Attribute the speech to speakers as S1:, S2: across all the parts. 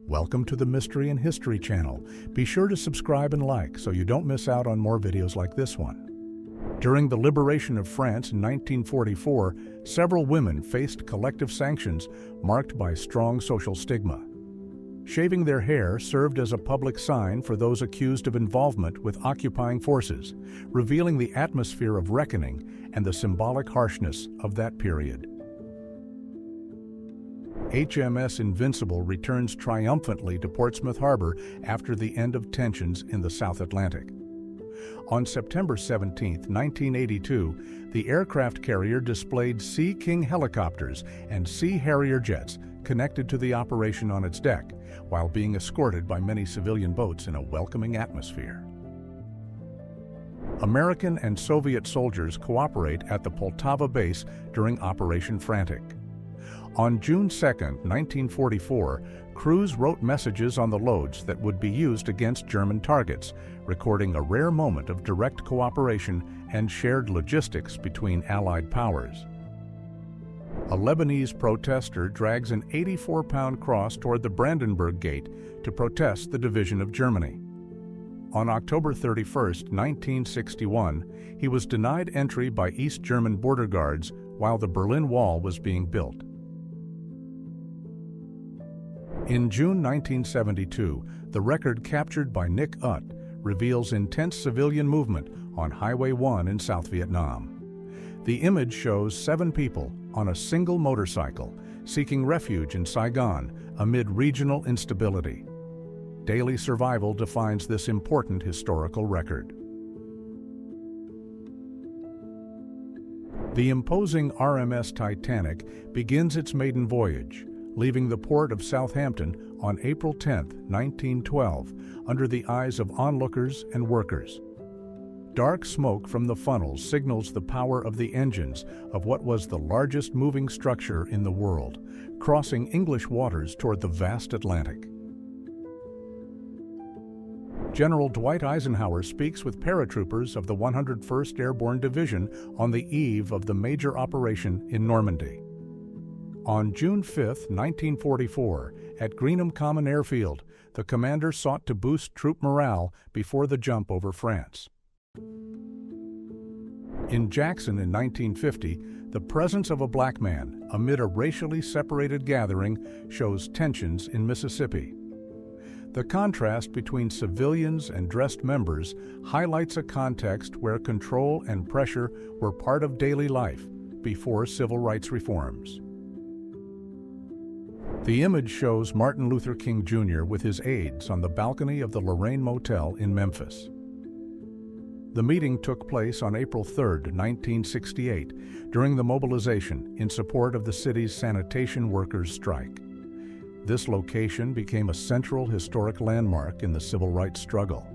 S1: Welcome to the Mystery and History channel. Be sure to subscribe and like so you don't miss out on more videos like this one. During the liberation of France in 1944, several women faced collective sanctions marked by strong social stigma. Shaving their hair served as a public sign for those accused of involvement with occupying forces, revealing the atmosphere of reckoning and the symbolic harshness of that period. HMS Invincible returns triumphantly to Portsmouth Harbor after the end of tensions in the South Atlantic. On September 17, 1982, the aircraft carrier displayed Sea King helicopters and Sea Harrier jets connected to the operation on its deck, while being escorted by many civilian boats in a welcoming atmosphere. American and Soviet soldiers cooperate at the Poltava base during Operation Frantic. On June 2, 1944, crews wrote messages on the loads that would be used against German targets, recording a rare moment of direct cooperation and shared logistics between Allied powers. A Lebanese protester drags an 84-pound cross toward the Brandenburg Gate to protest the division of Germany. On October 31, 1961, he was denied entry by East German border guards while the Berlin Wall was being built. In June 1972, the record captured by Nick Ut reveals intense civilian movement on Highway 1 in South Vietnam. The image shows 7 people on a single motorcycle seeking refuge in Saigon amid regional instability. Daily survival defines this important historical record. The imposing RMS Titanic begins its maiden voyage, leaving the port of Southampton on April 10, 1912, under the eyes of onlookers and workers. Dark smoke from the funnels signals the power of the engines of what was the largest moving structure in the world, crossing English waters toward the vast Atlantic. General Dwight Eisenhower speaks with paratroopers of the 101st Airborne Division on the eve of the major operation in Normandy. On June 5, 1944, at Greenham Common Airfield, the commander sought to boost troop morale before the jump over France. In Jackson in 1950, the presence of a black man amid a racially separated gathering shows tensions in Mississippi. The contrast between civilians and dressed members highlights a context where control and pressure were part of daily life before civil rights reforms. The image shows Martin Luther King Jr. with his aides on the balcony of the Loren Motel in Memphis. The meeting took place on April 3, 1968, during the mobilization in support of the city's sanitation workers' strike. This location became a central historic landmark in the civil rights struggle.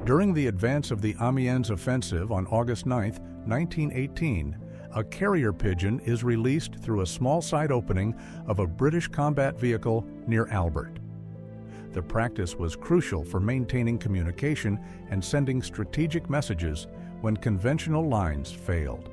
S1: During the advance of the Amiens Offensive on August 9, 1918, a carrier pigeon is released through a small side opening of a British combat vehicle near Albert. The practice was crucial for maintaining communication and sending strategic messages when conventional lines failed.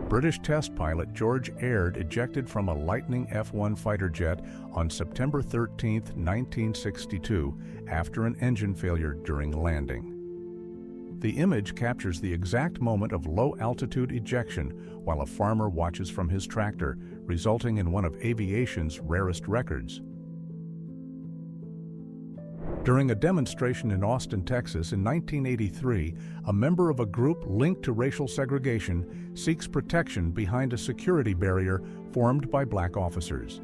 S1: British test pilot George Aird ejected from a Lightning F-1 fighter jet on September 13, 1962, after an engine failure during landing. The image captures the exact moment of low-altitude ejection while a farmer watches from his tractor, resulting in one of aviation's rarest records. During a demonstration in Austin, Texas in 1983, a member of a group linked to racial segregation seeks protection behind a security barrier formed by black officers.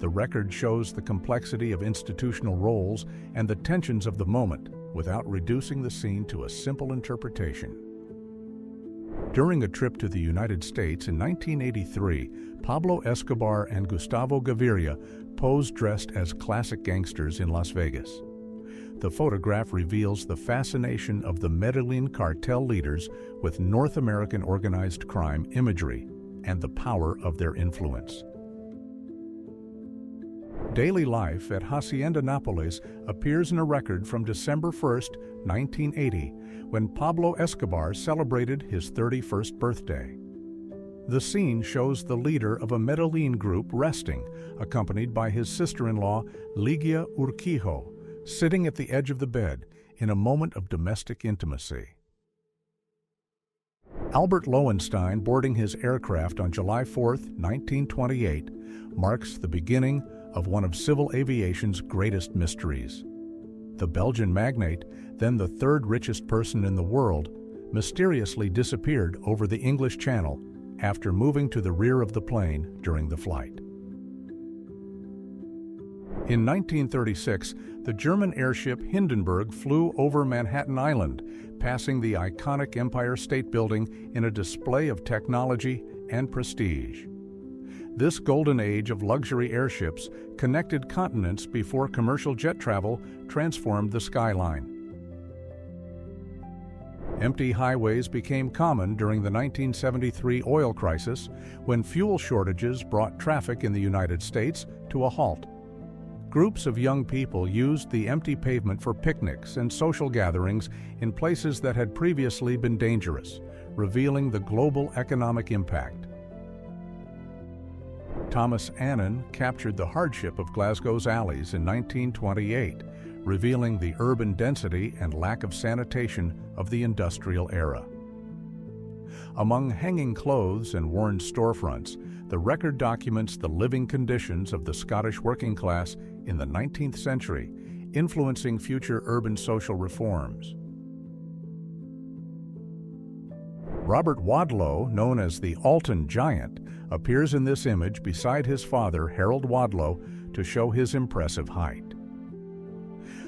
S1: The record shows the complexity of institutional roles and the tensions of the moment, without reducing the scene to a simple interpretation. During a trip to the United States in 1983, Pablo Escobar and Gustavo Gaviria posed dressed as classic gangsters in Las Vegas. The photograph reveals the fascination of the Medellin cartel leaders with North American organized crime imagery and the power of their influence. Daily life at Hacienda Nápoles appears in a record from December 1, 1980, when Pablo Escobar celebrated his 31st birthday. The scene shows the leader of a Medellin group resting, accompanied by his sister-in-law, Ligia Urquijo, sitting at the edge of the bed in a moment of domestic intimacy. Albert Lowenstein boarding his aircraft on July 4, 1928, marks the beginning of one of civil aviation's greatest mysteries. The Belgian magnate, then the third richest person in the world, mysteriously disappeared over the English Channel after moving to the rear of the plane during the flight. In 1936, the German airship Hindenburg flew over Manhattan Island, passing the iconic Empire State Building in a display of technology and prestige. This golden age of luxury airships connected continents before commercial jet travel transformed the skyline. Empty highways became common during the 1973 oil crisis, when fuel shortages brought traffic in the United States to a halt. Groups of young people used the empty pavement for picnics and social gatherings in places that had previously been dangerous, revealing the global economic impact. Thomas Annan captured the hardship of Glasgow's alleys in 1928, revealing the urban density and lack of sanitation of the industrial era. Among hanging clothes and worn storefronts, the record documents the living conditions of the Scottish working class in the 19th century, influencing future urban social reforms. Robert Wadlow, known as the Alton Giant, appears in this image beside his father, Harold Wadlow, to show his impressive height.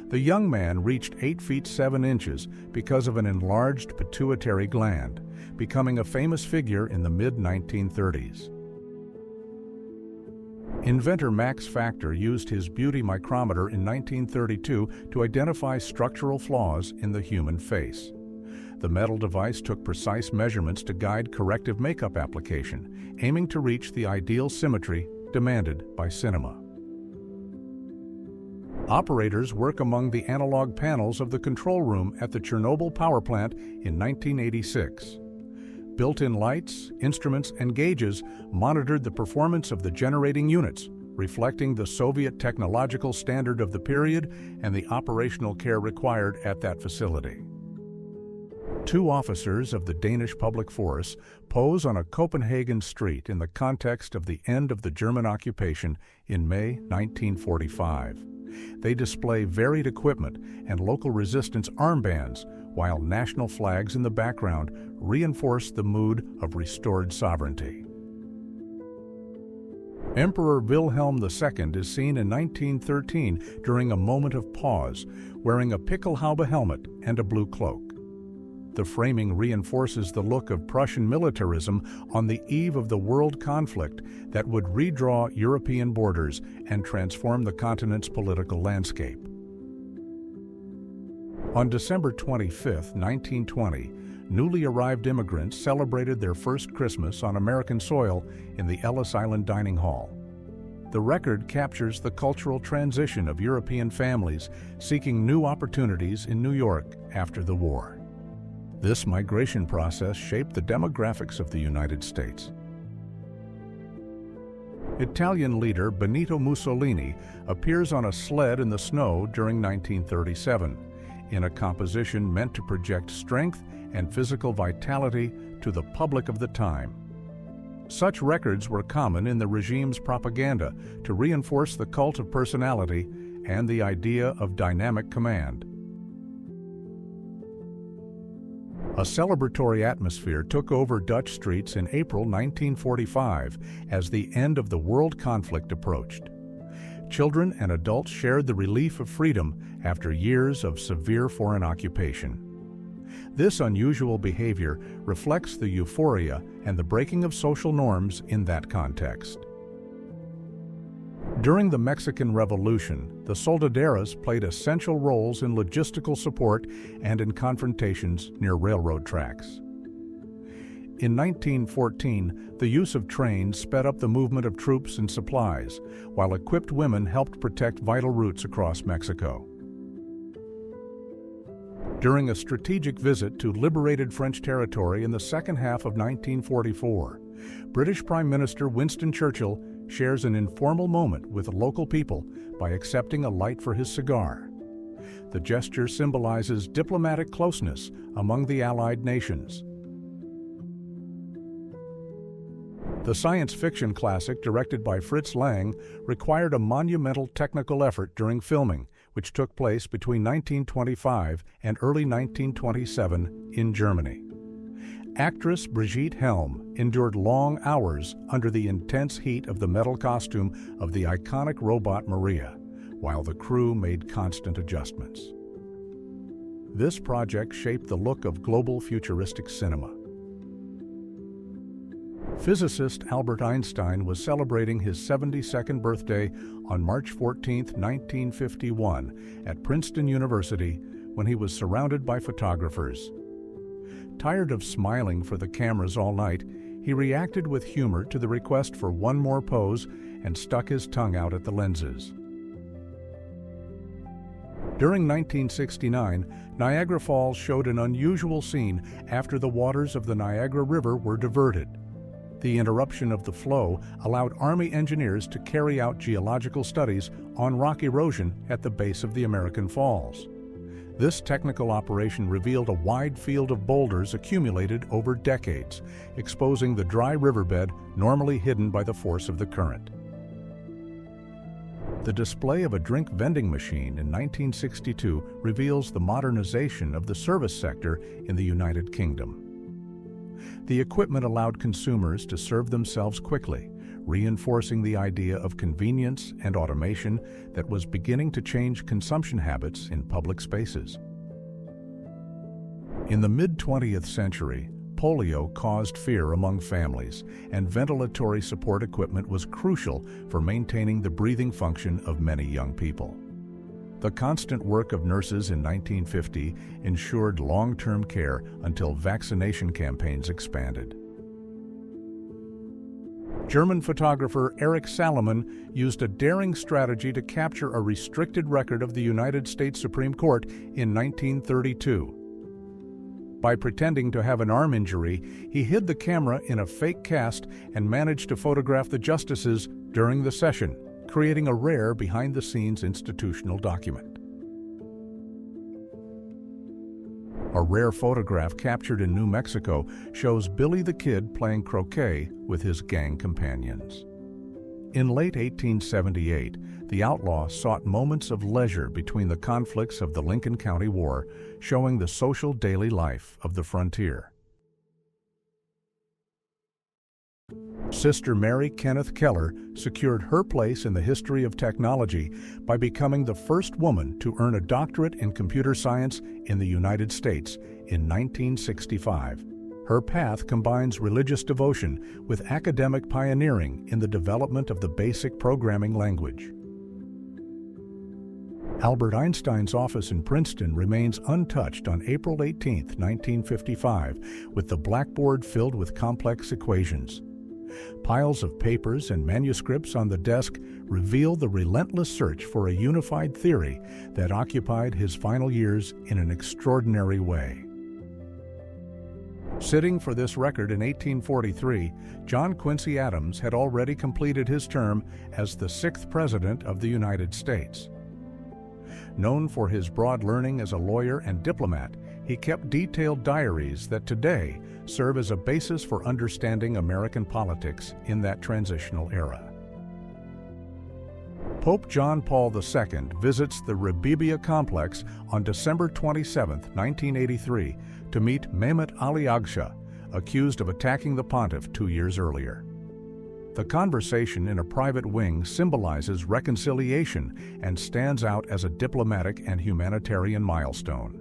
S1: The young man reached 8 feet 7 inches because of an enlarged pituitary gland, becoming a famous figure in the mid-1930s. Inventor Max Factor used his beauty micrometer in 1932 to identify structural flaws in the human face. The metal device took precise measurements to guide corrective makeup application, aiming to reach the ideal symmetry demanded by cinema. Operators work among the analog panels of the control room at the Chernobyl power plant in 1986. Built-in lights, instruments, and gauges monitored the performance of the generating units, reflecting the Soviet technological standard of the period and the operational care required at that facility. 2 officers of the Danish public force pose on a Copenhagen street in the context of the end of the German occupation in May 1945. They display varied equipment and local resistance armbands, while national flags in the background reinforce the mood of restored sovereignty. Emperor Wilhelm II is seen in 1913 during a moment of pause, wearing a Pickelhaube helmet and a blue cloak. The framing reinforces the look of Prussian militarism on the eve of the world conflict that would redraw European borders and transform the continent's political landscape. On December 25, 1920, newly arrived immigrants celebrated their first Christmas on American soil in the Ellis Island Dining Hall. The record captures the cultural transition of European families seeking new opportunities in New York after the war. This migration process shaped the demographics of the United States. Italian leader Benito Mussolini appears on a sled in the snow during 1937, in a composition meant to project strength and physical vitality to the public of the time. Such records were common in the regime's propaganda to reinforce the cult of personality and the idea of dynamic command. A celebratory atmosphere took over Dutch streets in April 1945 as the end of the world conflict approached. Children and adults shared the relief of freedom after years of severe foreign occupation. This unusual behavior reflects the euphoria and the breaking of social norms in that context. During the Mexican Revolution, the soldaderas played essential roles in logistical support and in confrontations near railroad tracks. In 1914, the use of trains sped up the movement of troops and supplies, while equipped women helped protect vital routes across Mexico. During a strategic visit to liberated French territory in the second half of 1944, British Prime Minister Winston Churchill shares an informal moment with local people by accepting a light for his cigar. The gesture symbolizes diplomatic closeness among the Allied nations. The science fiction classic, directed by Fritz Lang, required a monumental technical effort during filming, which took place between 1925 and early 1927 in Germany. Actress Brigitte Helm endured long hours under the intense heat of the metal costume of the iconic robot Maria, while the crew made constant adjustments. This project shaped the look of global futuristic cinema. Physicist Albert Einstein was celebrating his 72nd birthday on March 14, 1951, at Princeton University when he was surrounded by photographers. Tired of smiling for the cameras all night, he reacted with humor to the request for one more pose and stuck his tongue out at the lenses. During 1969, Niagara Falls showed an unusual scene after the waters of the Niagara River were diverted. The interruption of the flow allowed Army engineers to carry out geological studies on rock erosion at the base of the American Falls. This technical operation revealed a wide field of boulders accumulated over decades, exposing the dry riverbed normally hidden by the force of the current. The display of a drink vending machine in 1962 reveals the modernization of the service sector in the United Kingdom. The equipment allowed consumers to serve themselves quickly, reinforcing the idea of convenience and automation that was beginning to change consumption habits in public spaces. In the mid-20th century, polio caused fear among families, and ventilatory support equipment was crucial for maintaining the breathing function of many young people. The constant work of nurses in 1950 ensured long-term care until vaccination campaigns expanded. German photographer Erich Salomon used a daring strategy to capture a restricted record of the United States Supreme Court in 1932. By pretending to have an arm injury, he hid the camera in a fake cast and managed to photograph the justices during the session, creating a rare behind-the-scenes institutional document. A rare photograph captured in New Mexico shows Billy the Kid playing croquet with his gang companions. In late 1878, the outlaw sought moments of leisure between the conflicts of the Lincoln County War, showing the social daily life of the frontier. Sister Mary Kenneth Keller secured her place in the history of technology by becoming the first woman to earn a doctorate in computer science in the United States in 1965. Her path combines religious devotion with academic pioneering in the development of the basic programming language. Albert Einstein's office in Princeton remains untouched on April 18, 1955, with the blackboard filled with complex equations. Piles of papers and manuscripts on the desk reveal the relentless search for a unified theory that occupied his final years in an extraordinary way. Sitting for this record in 1843, John Quincy Adams had already completed his term as the 6th President of the United States. Known for his broad learning as a lawyer and diplomat, he kept detailed diaries that today serve as a basis for understanding American politics in that transitional era. Pope John Paul II visits the Rebibia complex on December 27, 1983, to meet Mehmet Ali Agca, accused of attacking the pontiff 2 years earlier. The conversation in a private wing symbolizes reconciliation and stands out as a diplomatic and humanitarian milestone.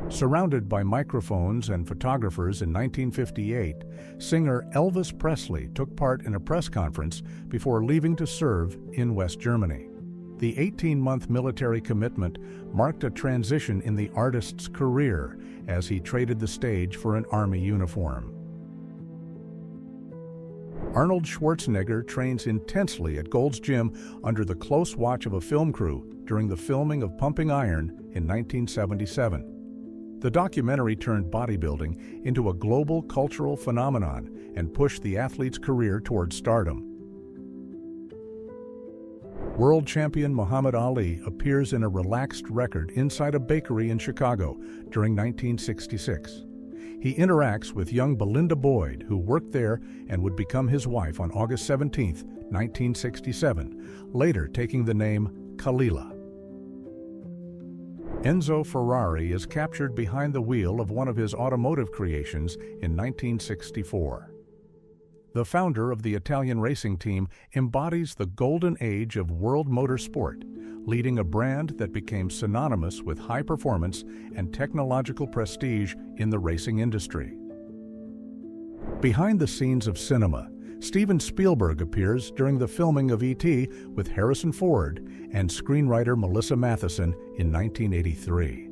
S1: Surrounded by microphones and photographers in 1958, singer Elvis Presley took part in a press conference before leaving to serve in West Germany. The 18-month military commitment marked a transition in the artist's career as he traded the stage for an army uniform. Arnold Schwarzenegger trains intensely at Gold's Gym under the close watch of a film crew during the filming of Pumping Iron in 1977. The documentary turned bodybuilding into a global cultural phenomenon and pushed the athlete's career toward stardom. World champion Muhammad Ali appears in a relaxed record inside a bakery in Chicago during 1966. He interacts with young Belinda Boyd, who worked there and would become his wife on August 17, 1967, later taking the name Khalila. Enzo Ferrari is captured behind the wheel of one of his automotive creations in 1964. The founder of the Italian racing team embodies the golden age of world motorsport, leading a brand that became synonymous with high performance and technological prestige in the racing industry. Behind the scenes of cinema, Steven Spielberg appears during the filming of E.T. with Harrison Ford and screenwriter Melissa Mathison in 1983.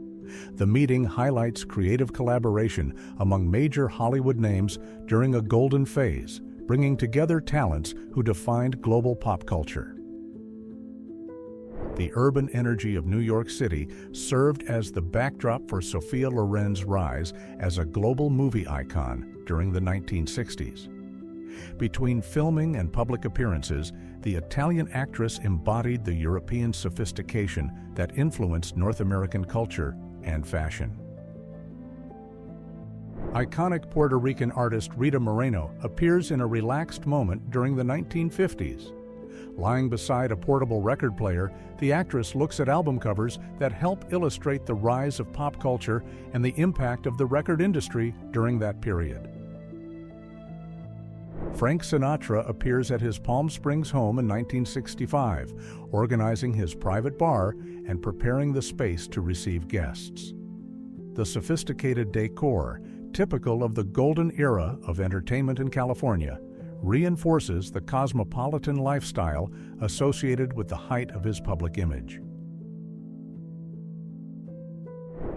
S1: The meeting highlights creative collaboration among major Hollywood names during a golden phase, bringing together talents who defined global pop culture. The urban energy of New York City served as the backdrop for Sophia Loren's rise as a global movie icon during the 1960s. Between filming and public appearances, the Italian actress embodied the European sophistication that influenced North American culture and fashion. Iconic Puerto Rican artist Rita Moreno appears in a relaxed moment during the 1950s. Lying beside a portable record player, the actress looks at album covers that help illustrate the rise of pop culture and the impact of the record industry during that period. Frank Sinatra appears at his Palm Springs home in 1965, organizing his private bar and preparing the space to receive guests. The sophisticated decor, typical of the golden era of entertainment in California, reinforces the cosmopolitan lifestyle associated with the height of his public image.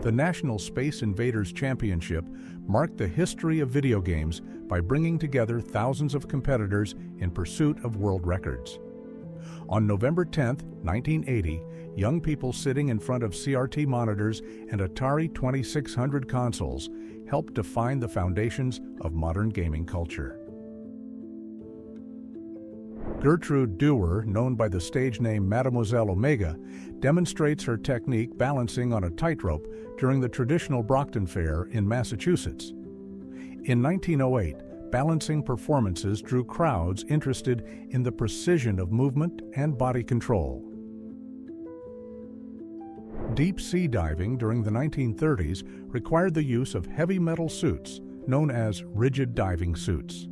S1: The National Space Invaders Championship marked the history of video games by bringing together thousands of competitors in pursuit of world records. On November 10, 1980, young people sitting in front of CRT monitors and Atari 2600 consoles helped define the foundations of modern gaming culture. Gertrude Dewar, known by the stage name Mademoiselle Omega, demonstrates her technique balancing on a tightrope during the traditional Brockton Fair in Massachusetts. In 1908, balancing performances drew crowds interested in the precision of movement and body control. Deep sea diving during the 1930s required the use of heavy metal suits, known as rigid diving suits.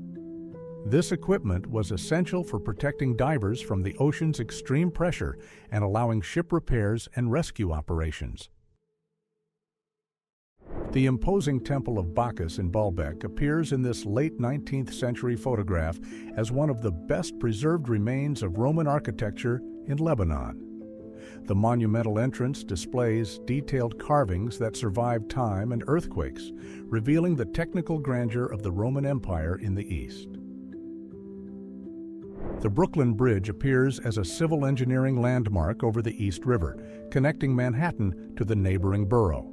S1: This equipment was essential for protecting divers from the ocean's extreme pressure and allowing ship repairs and rescue operations. The imposing Temple of Bacchus in Baalbek appears in this late 19th century photograph as one of the best preserved remains of Roman architecture in Lebanon. The monumental entrance displays detailed carvings that survived time and earthquakes, revealing the technical grandeur of the Roman Empire in the East. The Brooklyn Bridge appears as a civil engineering landmark over the East River, connecting Manhattan to the neighboring borough.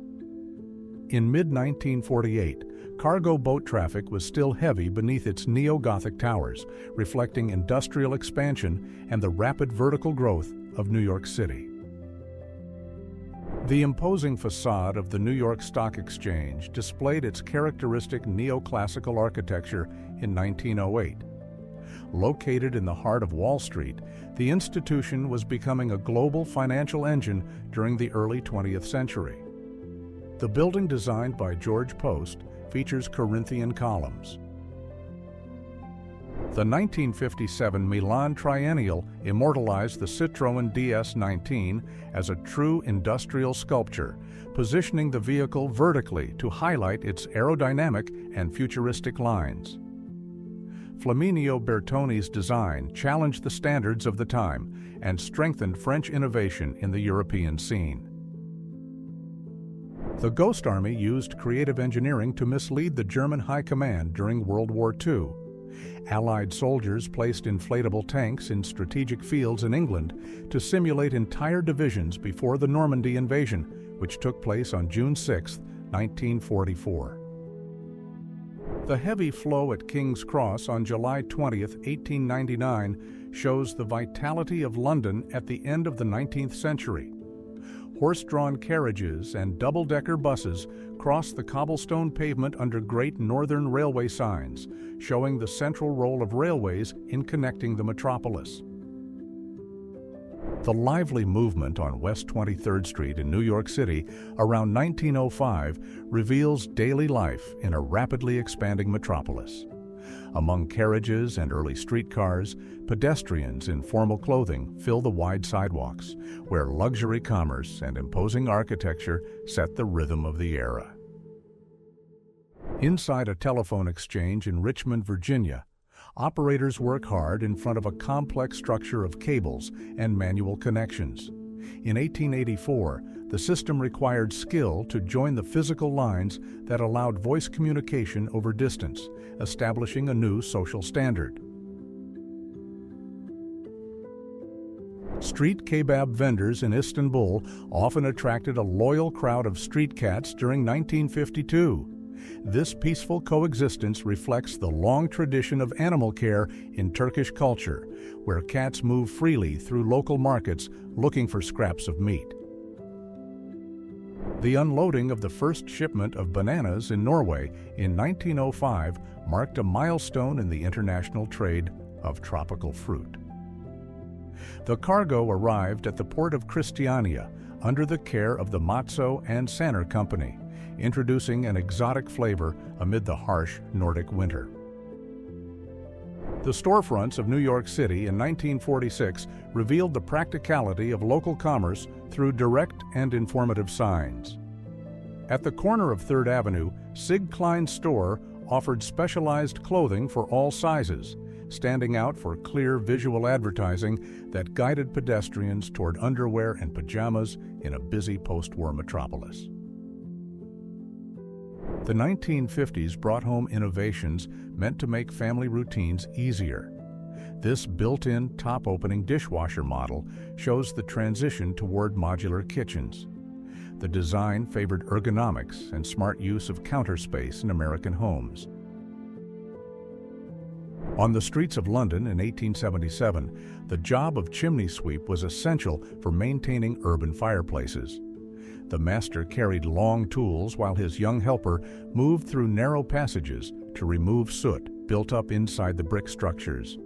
S1: In mid-1948, cargo boat traffic was still heavy beneath its neo-Gothic towers, reflecting industrial expansion and the rapid vertical growth of New York City. The imposing facade of the New York Stock Exchange displayed its characteristic neoclassical architecture in 1908. Located in the heart of Wall Street, the institution was becoming a global financial engine during the early 20th century. The building, designed by George Post, features Corinthian columns. The 1957 Milan Triennial immortalized the Citroën DS-19 as a true industrial sculpture, positioning the vehicle vertically to highlight its aerodynamic and futuristic lines. Flaminio Bertoni's design challenged the standards of the time and strengthened French innovation in the European scene. The Ghost Army used creative engineering to mislead the German High Command during World War II. Allied soldiers placed inflatable tanks in strategic fields in England to simulate entire divisions before the Normandy invasion, which took place on June 6, 1944. The heavy flow at King's Cross on July 20, 1899, shows the vitality of London at the end of the 19th century. Horse-drawn carriages and double-decker buses cross the cobblestone pavement under Great Northern Railway signs, showing the central role of railways in connecting the metropolis. The lively movement on West 23rd Street in New York City around 1905 reveals daily life in a rapidly expanding metropolis. Among carriages and early streetcars, pedestrians in formal clothing fill the wide sidewalks, where luxury commerce and imposing architecture set the rhythm of the era. Inside a telephone exchange in Richmond, Virginia, operators work hard in front of a complex structure of cables and manual connections. In 1884, the system required skill to join the physical lines that allowed voice communication over distance, establishing a new social standard. Street kebab vendors in Istanbul often attracted a loyal crowd of street cats during 1952. This peaceful coexistence reflects the long tradition of animal care in Turkish culture, where cats move freely through local markets looking for scraps of meat. The unloading of the first shipment of bananas in Norway in 1905 marked a milestone in the international trade of tropical fruit. The cargo arrived at the port of Christiania under the care of the Matzo and Sanner Company, introducing an exotic flavor amid the harsh Nordic winter. The storefronts of New York City in 1946 revealed the practicality of local commerce through direct and informative signs. At the corner of 3rd Avenue, Sig Klein's store offered specialized clothing for all sizes, standing out for clear visual advertising that guided pedestrians toward underwear and pajamas in a busy post-war metropolis. The 1950s brought home innovations meant to make family routines easier. This built-in top-opening dishwasher model shows the transition toward modular kitchens. The design favored ergonomics and smart use of counter space in American homes. On the streets of London in 1877, the job of chimney sweep was essential for maintaining urban fireplaces. The master carried long tools while his young helper moved through narrow passages to remove soot built up inside the brick structures.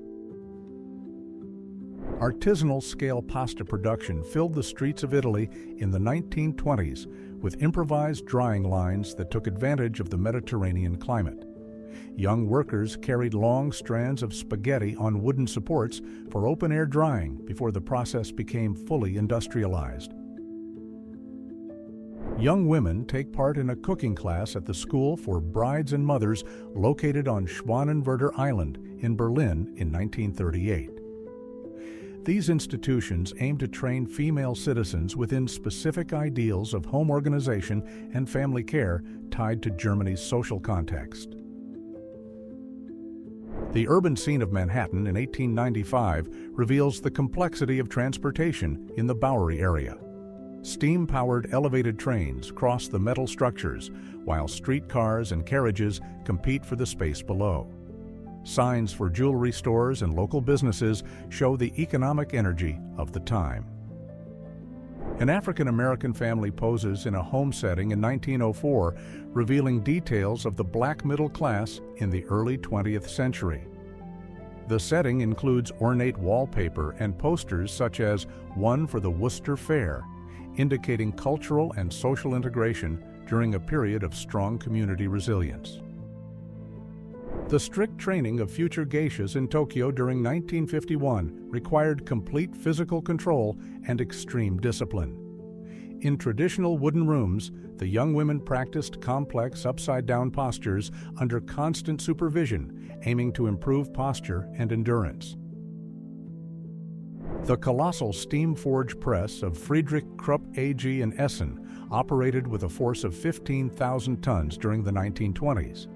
S1: Artisanal scale pasta production filled the streets of Italy in the 1920s with improvised drying lines that took advantage of the Mediterranean climate. Young workers carried long strands of spaghetti on wooden supports for open-air drying before the process became fully industrialized. Young women take part in a cooking class at the School for Brides and Mothers located on Schwanenwerder Island in Berlin in 1938. These institutions aim to train female citizens within specific ideals of home organization and family care tied to Germany's social context. The urban scene of Manhattan in 1895 reveals the complexity of transportation in the Bowery area. Steam-powered elevated trains cross the metal structures, while streetcars and carriages compete for the space below. Signs for jewelry stores and local businesses show the economic energy of the time. An African-American family poses in a home setting in 1904, revealing details of the black middle class in the early 20th century. The setting includes ornate wallpaper and posters such as one for the Worcester Fair, indicating cultural and social integration during a period of strong community resilience. The strict training of future geishas in Tokyo during 1951 required complete physical control and extreme discipline. In traditional wooden rooms, the young women practiced complex upside-down postures under constant supervision, aiming to improve posture and endurance. The colossal steam forge press of Friedrich Krupp AG in Essen operated with a force of 15,000 tons during the 1920s.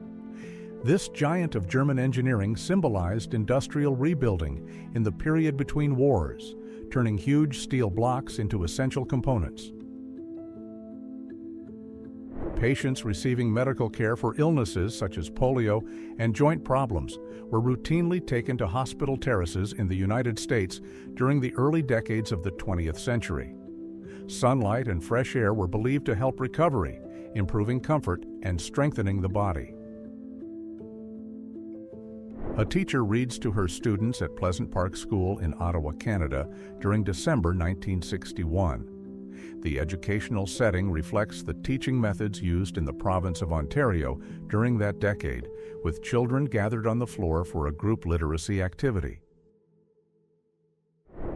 S1: This giant of German engineering symbolized industrial rebuilding in the period between wars, turning huge steel blocks into essential components. Patients receiving medical care for illnesses such as polio and joint problems were routinely taken to hospital terraces in the United States during the early decades of the 20th century. Sunlight and fresh air were believed to help recovery, improving comfort and strengthening the body. A teacher reads to her students at Pleasant Park School in Ottawa, Canada, during December 1961. The educational setting reflects the teaching methods used in the province of Ontario during that decade, with children gathered on the floor for a group literacy activity.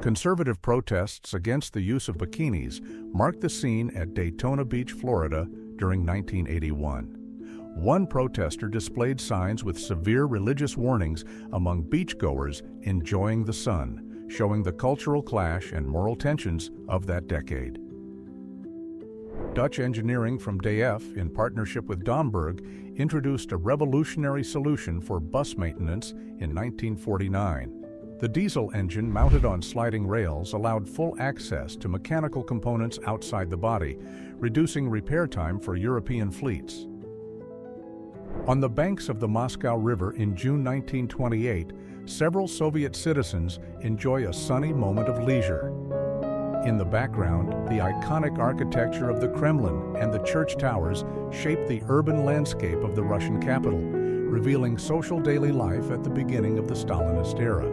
S1: Conservative protests against the use of bikinis marked the scene at Daytona Beach, Florida, during 1981. One protester displayed signs with severe religious warnings among beachgoers enjoying the sun, showing the cultural clash and moral tensions of that decade. Dutch engineering from DF, in partnership with Domburg, introduced a revolutionary solution for bus maintenance in 1949. The diesel engine mounted on sliding rails allowed full access to mechanical components outside the body, reducing repair time for European fleets. On the banks of the Moscow River in June 1928, several Soviet citizens enjoy a sunny moment of leisure. In the background, the iconic architecture of the Kremlin and the church towers shape the urban landscape of the Russian capital, revealing social daily life at the beginning of the Stalinist era.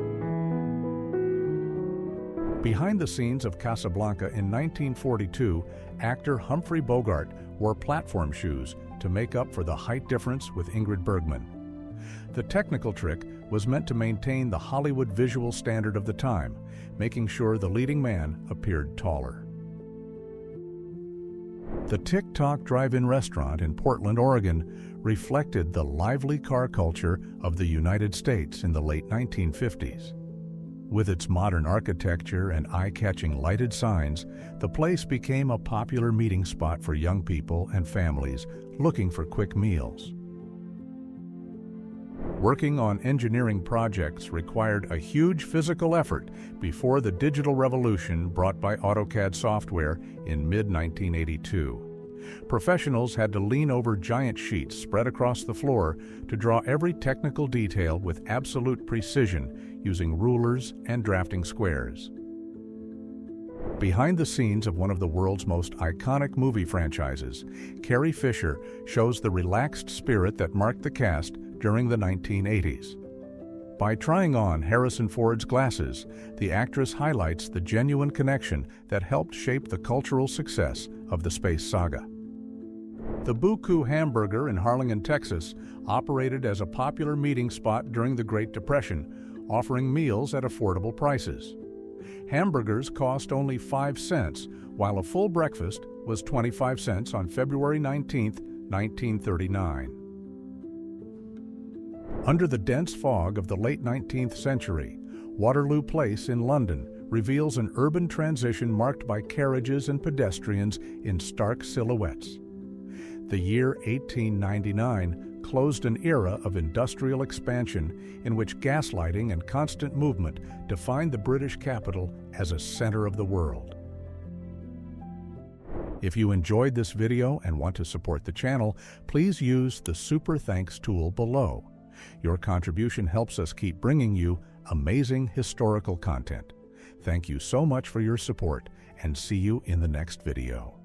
S1: Behind the scenes of Casablanca in 1942, actor Humphrey Bogart wore platform shoes to make up for the height difference with Ingrid Bergman. The technical trick was meant to maintain the Hollywood visual standard of the time, making sure the leading man appeared taller. The Tick-Tock Drive-In restaurant in Portland, Oregon, reflected the lively car culture of the United States in the late 1950s. With its modern architecture and eye-catching lighted signs, the place became a popular meeting spot for young people and families looking for quick meals. Working on engineering projects required a huge physical effort before the digital revolution brought by AutoCAD software in mid-1982. Professionals had to lean over giant sheets spread across the floor to draw every technical detail with absolute precision using rulers and drafting squares. Behind the scenes of one of the world's most iconic movie franchises, Carrie Fisher shows the relaxed spirit that marked the cast during the 1980s. By trying on Harrison Ford's glasses, the actress highlights the genuine connection that helped shape the cultural success of the space saga. The Buku Hamburger in Harlingen, Texas, operated as a popular meeting spot during the Great Depression, offering meals at affordable prices. Hamburgers cost only 5 cents, while a full breakfast was 25 cents on February 19, 1939. Under the dense fog of the late 19th century, Waterloo Place in London reveals an urban transition marked by carriages and pedestrians in stark silhouettes. The year 1899 closed an era of industrial expansion in which gaslighting and constant movement defined the British capital as a center of the world. If you enjoyed this video and want to support the channel, please use the Super Thanks tool below. Your contribution helps us keep bringing you amazing historical content. Thank you so much for your support, and see you in the next video.